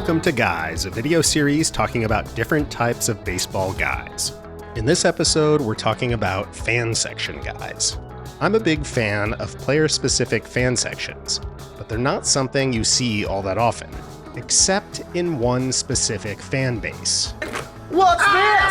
welcome to Guys, a video series talking about different types of baseball guys. In this episode, we're talking about fan section guys. I'm a big fan of player-specific fan sections, but they're not something you see all that often, except in one specific fan base. What's this?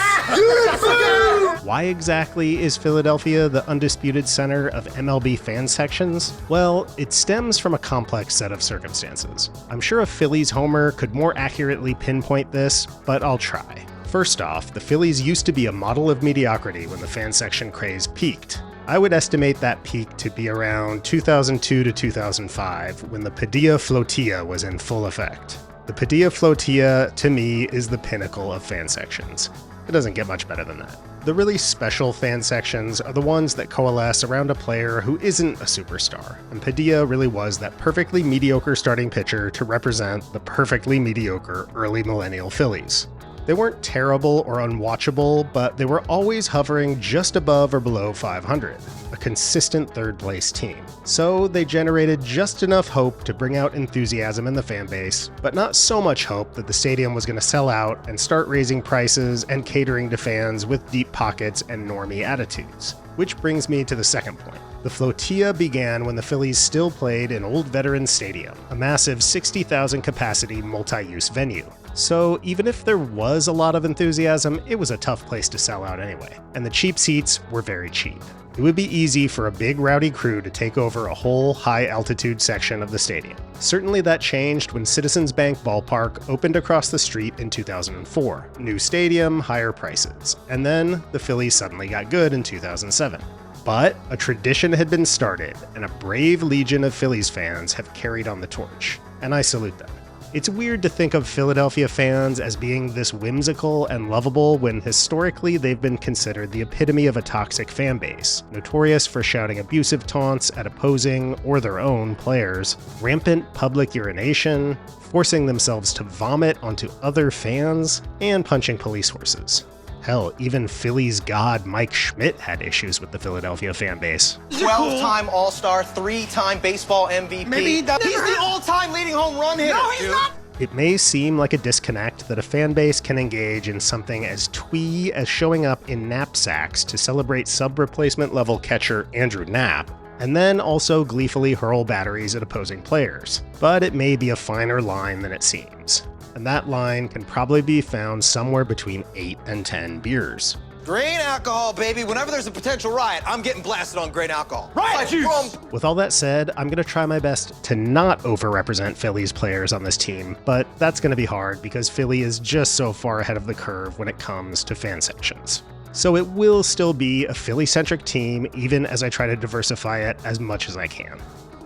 Why exactly is Philadelphia the undisputed center of MLB fan sections? Well, it stems from a complex set of circumstances. I'm sure a Phillies homer could more accurately pinpoint this, but I'll try. First off, the Phillies used to be a model of mediocrity when the fan section craze peaked. I would estimate that peak to be around 2002 to 2005, when the Padilla Flotilla was in full effect. The Padilla Flotilla, to me, is the pinnacle of fan sections. It doesn't get much better than that. The really special fan sections are the ones that coalesce around a player who isn't a superstar, and Padilla really was that perfectly mediocre starting pitcher to represent the perfectly mediocre early millennial Phillies. They weren't terrible or unwatchable, but they were always hovering just above or below 500, a consistent third-place team. So they generated just enough hope to bring out enthusiasm in the fan base, but not so much hope that the stadium was going to sell out and start raising prices and catering to fans with deep pockets and normie attitudes. Which brings me to the second point. The Flotilla began when the Phillies still played in Old Veterans Stadium, a massive 60,000 capacity multi-use venue. So even if there was a lot of enthusiasm, it was a tough place to sell out anyway, and the cheap seats were very cheap. It would be easy for a big rowdy crew to take over a whole high-altitude section of the stadium. Certainly that changed when Citizens Bank Ballpark opened across the street in 2004. New stadium, higher prices. And then the Phillies suddenly got good in 2007. But a tradition had been started, and a brave legion of Phillies fans have carried on the torch, and I salute them. It's weird to think of Philadelphia fans as being this whimsical and lovable when historically they've been considered the epitome of a toxic fan base, notorious for shouting abusive taunts at opposing or their own players, rampant public urination, forcing themselves to vomit onto other fans, and punching police horses. Hell, even Phillies god Mike Schmidt had issues with the Philadelphia fan base. 12-time All-Star, 3-time baseball MVP. He's the all-time leading home run hitter. No, he's not. It may seem like a disconnect that a fan base can engage in something as twee as showing up in knapsacks to celebrate sub-replacement level catcher Andrew Knapp, and then also gleefully hurl batteries at opposing players. But it may be a finer line than it seems. And that line can probably be found somewhere between 8 and 10 beers. Grain alcohol, baby. Whenever there's a potential riot, I'm getting blasted on grain alcohol. Riot juice! With all that said, I'm going to try my best to not overrepresent Phillies players on this team, but that's going to be hard because Philly is just so far ahead of the curve when it comes to fan sections. So it will still be a Philly-centric team, even as I try to diversify it as much as I can.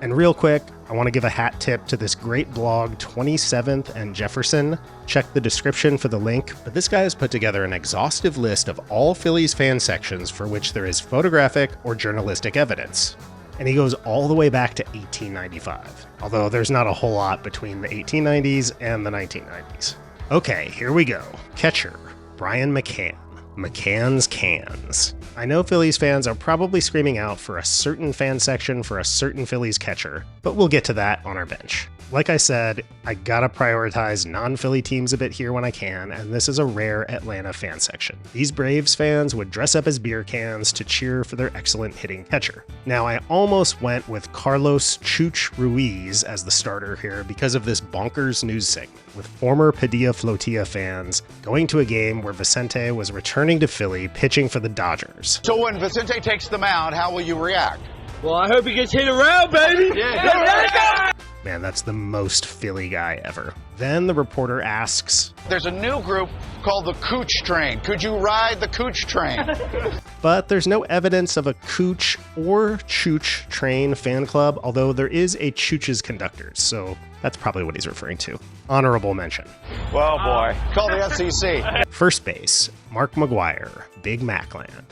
And real quick, I want to give a hat tip to this great blog, 27th and Jefferson. Check the description for the link, but this guy has put together an exhaustive list of all Phillies fan sections for which there is photographic or journalistic evidence. And he goes all the way back to 1895, although there's not a whole lot between the 1890s and the 1990s. Okay, here we go. Catcher, Brian McCann. McCann's Cans. I know Phillies fans are probably screaming out for a certain fan section for a certain Phillies catcher, but we'll get to that on our bench. Like I said, I gotta prioritize non-Philly teams a bit here when I can, and this is a rare Atlanta fan section. These Braves fans would dress up as beer cans to cheer for their excellent hitting catcher. Now, I almost went with Carlos Chooch Ruiz as the starter here because of this bonkers news segment, with former Padilla Flotilla fans going to a game where Vicente was returning to Philly pitching for the Dodgers. So when Vicente takes the mound, how will you react? Well, I hope he gets hit around, baby! Yeah. Man, that's the most Philly guy ever. Then the reporter asks, There's a new group called the Cooch Train. Could you ride the Cooch Train? But there's no evidence of a Cooch or Chooch Train fan club, although there is a Chooch's Conductors, so that's probably what he's referring to. Honorable mention. Well, boy. Call the FCC. First base, Mark McGuire, Big Mac Land.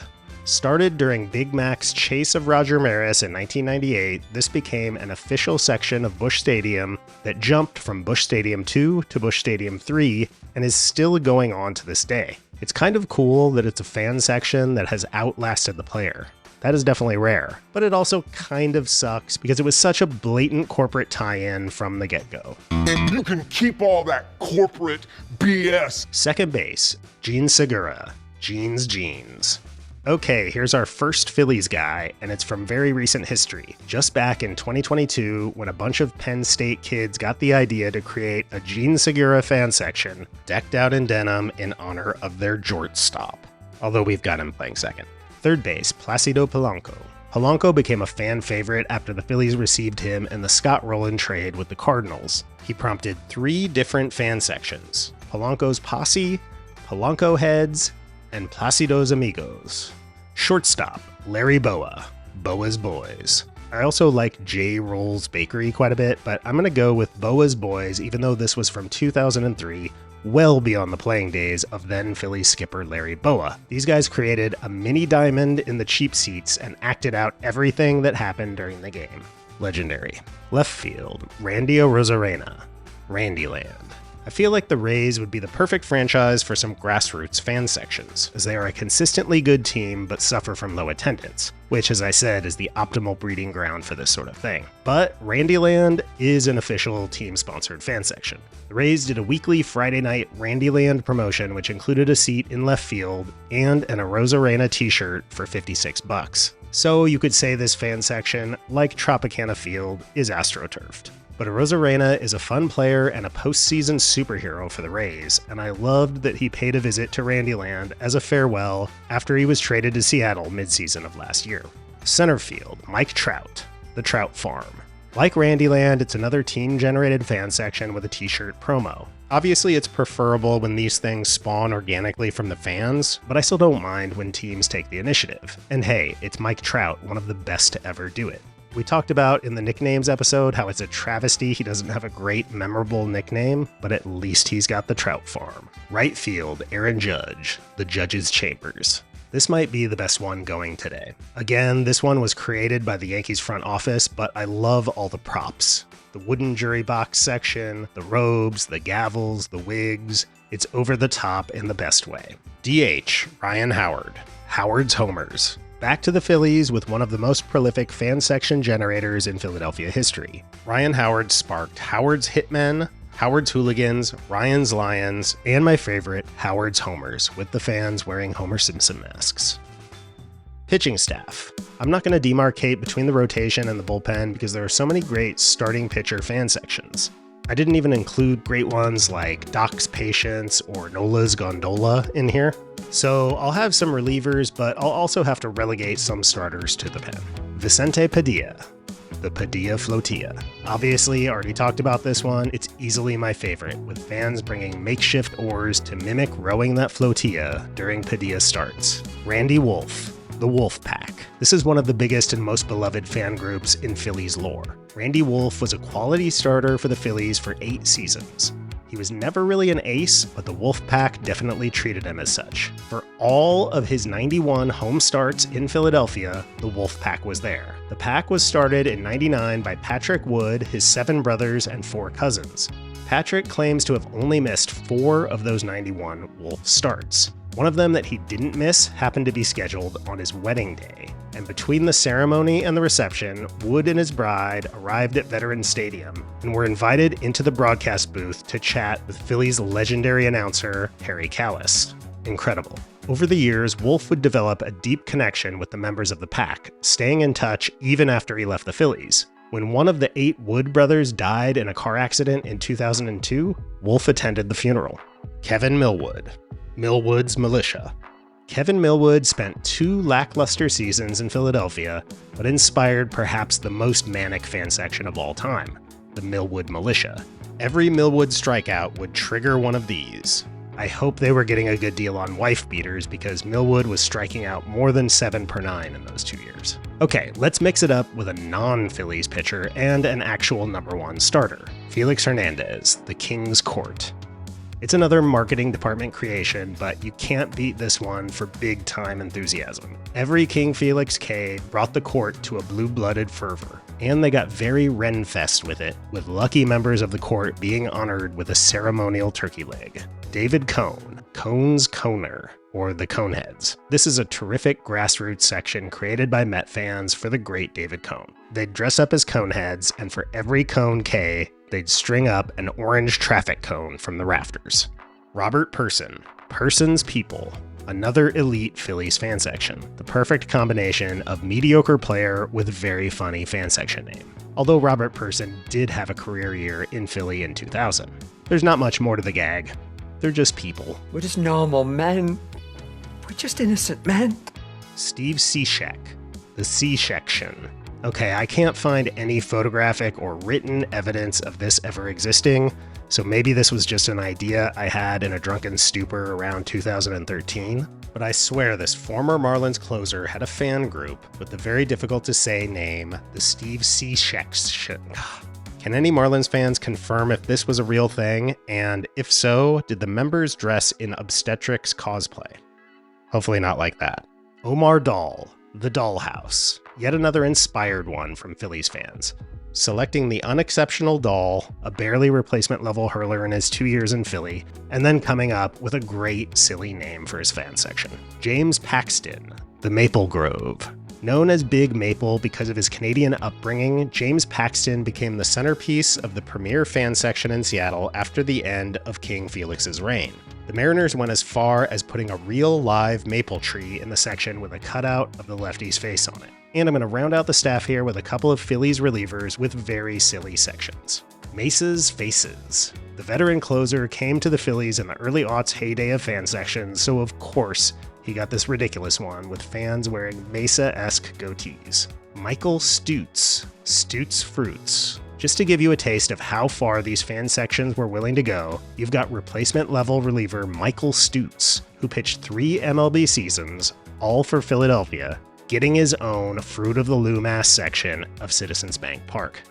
Started during Big Mac's chase of Roger Maris in 1998, this became an official section of Busch Stadium that jumped from Busch Stadium 2 to Busch Stadium 3 and is still going on to this day. It's kind of cool that it's a fan section that has outlasted the player. That is definitely rare, but it also kind of sucks because it was such a blatant corporate tie-in from the get-go. And you can keep all that corporate BS. Second base, Gene Segura. Gene's Genes. Okay, here's our first Phillies guy, and it's from very recent history. Just back in 2022, when a bunch of Penn State kids got the idea to create a Gene Segura fan section decked out in denim in honor of their shortstop. Although we've got him playing second. Third base, Placido Polanco. Polanco became a fan favorite after the Phillies received him in the Scott Rowland trade with the Cardinals. He prompted 3 different fan sections: Polanco's Posse, Polanco Heads, and Placido's Amigos. Shortstop, Larry Boa. Boa's Boys. I also like J. Roll's Bakery quite a bit, but I'm going to go with Boa's Boys, even though this was from 2003, well beyond the playing days of then Phillies skipper Larry Boa. These guys created a mini diamond in the cheap seats and acted out everything that happened during the game. Legendary. Left field, Randy Arozarena. Randyland. I feel like the Rays would be the perfect franchise for some grassroots fan sections, as they are a consistently good team but suffer from low attendance, which, as I said, is the optimal breeding ground for this sort of thing. But Randyland is an official team-sponsored fan section. The Rays did a weekly Friday night Randyland promotion, which included a seat in left field and an Arozarena t-shirt for $56. So you could say this fan section, like Tropicana Field, is astroturfed. But Arozarena is a fun player and a postseason superhero for the Rays, and I loved that he paid a visit to Randyland as a farewell after he was traded to Seattle midseason of last year. Center field, Mike Trout, the Trout Farm. Like Randyland, it's another team-generated fan section with a t-shirt promo. Obviously, it's preferable when these things spawn organically from the fans, but I still don't mind when teams take the initiative. And hey, it's Mike Trout, one of the best to ever do it. We talked about in the nicknames episode how it's a travesty he doesn't have a great, memorable nickname, but at least he's got the Trout Farm. Right field, Aaron Judge, the Judge's Chambers. This might be the best one going today. Again, this one was created by the Yankees front office, but I love all the props. The wooden jury box section, the robes, the gavels, the wigs. It's over the top in the best way. DH, Ryan Howard. Howard's Homers. Back to the Phillies with one of the most prolific fan section generators in Philadelphia history. Ryan Howard sparked Howard's Hitmen, Howard's Hooligans, Ryan's Lions, and my favorite, Howard's Homers, with the fans wearing Homer Simpson masks. Pitching staff. I'm not going to demarcate between the rotation and the bullpen because there are so many great starting pitcher fan sections. I didn't even include great ones like Doc's Patience or Nola's Gondola in here. So I'll have some relievers, but I'll also have to relegate some starters to the pen. Vicente Padilla, the Padilla Flotilla. Obviously, already talked about this one. It's easily my favorite, with fans bringing makeshift oars to mimic rowing that flotilla during Padilla starts. Randy Wolf, the Wolf Pack. This is one of the biggest and most beloved fan groups in Phillies lore. Randy Wolf was a quality starter for the Phillies for 8 seasons. He was never really an ace, but the Wolf Pack definitely treated him as such. For all of his 91 home starts in Philadelphia, the Wolf Pack was there. The pack was started in '99 by Patrick Wood, his 7 brothers, and 4 cousins. Patrick claims to have only missed 4 of those 91 Wolf starts. One of them that he didn't miss happened to be scheduled on his wedding day. And between the ceremony and the reception, Wood and his bride arrived at Veterans Stadium and were invited into the broadcast booth to chat with Phillies legendary announcer, Harry Kalas. Incredible. Over the years, Wolf would develop a deep connection with the members of the pack, staying in touch even after he left the Phillies. When one of the 8 Wood brothers died in a car accident in 2002, Wolf attended the funeral. Kevin Millwood. Millwood's Militia. Kevin Millwood spent 2 lackluster seasons in Philadelphia, but inspired perhaps the most manic fan section of all time, the Millwood Militia. Every Millwood strikeout would trigger one of these. I hope they were getting a good deal on wife beaters because Millwood was striking out more than 7 per 9 in those 2 years. Okay, let's mix it up with a non-Phillies pitcher and an actual #1 starter, Felix Hernandez, the King's Court. It's another marketing department creation, but you can't beat this one for big-time enthusiasm. Every King Felix K brought the court to a blue-blooded fervor, and they got very Renfest with it, with lucky members of the court being honored with a ceremonial turkey leg. David Cone, Cone's Coner. or the Coneheads. This is a terrific grassroots section created by Met fans for the great David Cone. They'd dress up as Coneheads, and for every Cone K, they'd string up an orange traffic cone from the rafters. Robert Person, Person's People, another elite Phillies fan section. The perfect combination of mediocre player with very funny fan section name. Although Robert Person did have a career year in Philly in 2000. There's not much more to the gag. They're just people. We're just normal men. We're just innocent men. Steve Cishek, the C-section. Okay, I can't find any photographic or written evidence of this ever existing, so maybe this was just an idea I had in a drunken stupor around 2013. But I swear this former Marlins closer had a fan group with the very difficult to say name, the Steve Cishek. Can any Marlins fans confirm if this was a real thing? And if so, did the members dress in obstetrics cosplay? Hopefully not like that. Omar Dahl, the Dollhouse. Yet another inspired one from Phillies fans. Selecting the unexceptional Dahl, a barely replacement level hurler in his 2 years in Philly, and then coming up with a great silly name for his fan section. James Paxton, the Maple Grove. Known as Big Maple because of his Canadian upbringing, James Paxton became the centerpiece of the premier fan section in Seattle after the end of King Felix's reign. The Mariners went as far as putting a real live maple tree in the section with a cutout of the lefty's face on it. And I'm going to round out the staff here with a couple of Phillies relievers with very silly sections. Mesa's Faces. The veteran closer came to the Phillies in the early aughts heyday of fan sections, so of course he got this ridiculous one with fans wearing Mesa-esque goatees. Michael Stutz, Stutz Fruits. Just to give you a taste of how far these fan sections were willing to go, you've got replacement level reliever Michael Stutz, who pitched 3 MLB seasons, all for Philadelphia, getting his own Fruit of the Loomass section of Citizens Bank Park.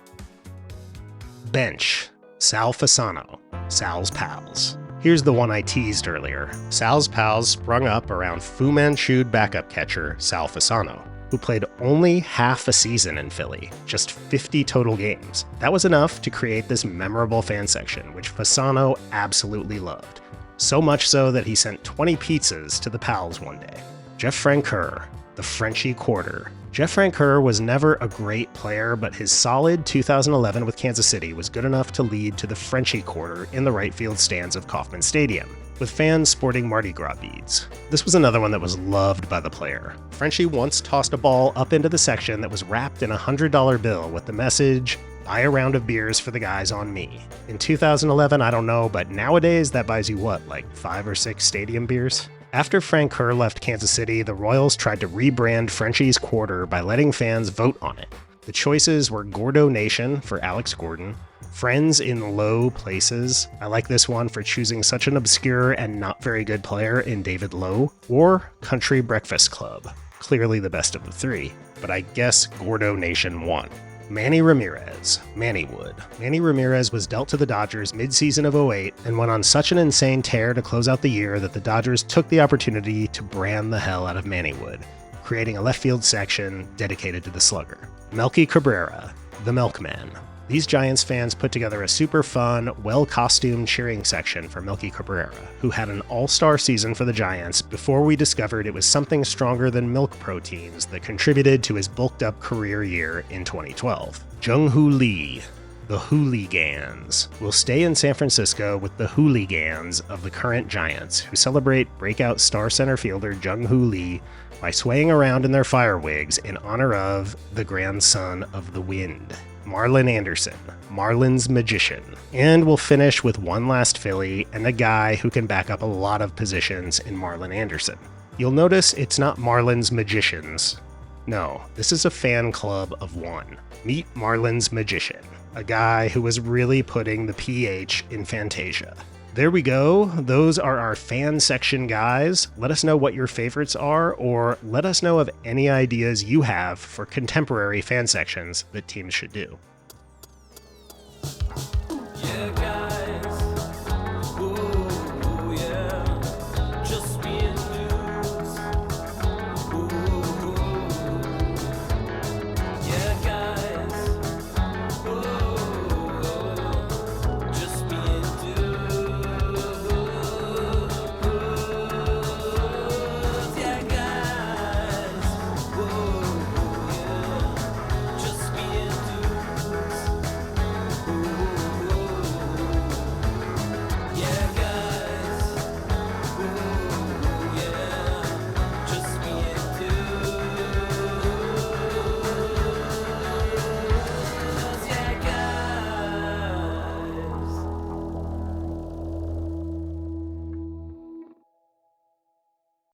Bench, Sal Fasano, Sal's Pals. Here's the one I teased earlier. Sal's Pals sprung up around Fu Manchu'd backup catcher Sal Fasano, who played only half a season in Philly, just 50 total games. That was enough to create this memorable fan section, which Fasano absolutely loved. So much so that he sent 20 pizzas to the Pals one day. Jeff Francoeur, the Frenchie Quarter. Jeff Francoeur was never a great player, but his solid 2011 with Kansas City was good enough to lead to the Frenchie Quarter in the right field stands of Kauffman Stadium, with fans sporting Mardi Gras beads. This was another one that was loved by the player. Frenchie once tossed a ball up into the section that was wrapped in a $100 bill with the message, "Buy a round of beers for the guys on me." In 2011, I don't know, but nowadays that buys you what, like 5 or 6 stadium beers? After Francoeur left Kansas City, the Royals tried to rebrand Frenchie's Quarter by letting fans vote on it. The choices were Gordo Nation for Alex Gordon, Friends in Low Places, I like this one for choosing such an obscure and not very good player in David Lowe, or Country Breakfast Club, clearly the best of the 3, but I guess Gordo Nation won. Manny Ramirez, Mannywood. Manny Ramirez was dealt to the Dodgers mid-season of 08 and went on such an insane tear to close out the year that the Dodgers took the opportunity to brand the hell out of Mannywood, creating a left field section dedicated to the slugger. Melky Cabrera, the Milkman. These Giants fans put together a super fun, well-costumed cheering section for Melky Cabrera, who had an all-star season for the Giants before we discovered it was something stronger than milk proteins that contributed to his bulked-up career year in 2012. Jung-Hoo Lee, the Hooligans, will stay in San Francisco with the Hooligans of the current Giants, who celebrate breakout star center fielder Jung-Hoo Lee by swaying around in their fire wigs in honor of the grandson of the wind, Marlin Anderson, Marlin's magician. And we'll finish with one last Philly and a guy who can back up a lot of positions in Marlin Anderson. You'll notice it's not Marlin's magicians. No, this is a fan club of one. Meet Marlin's magician, a guy who was really putting the PH in Fantasia. There we go. Those are our fan section guys. Let us know what your favorites are, or let us know of any ideas you have for contemporary fan sections that teams should do.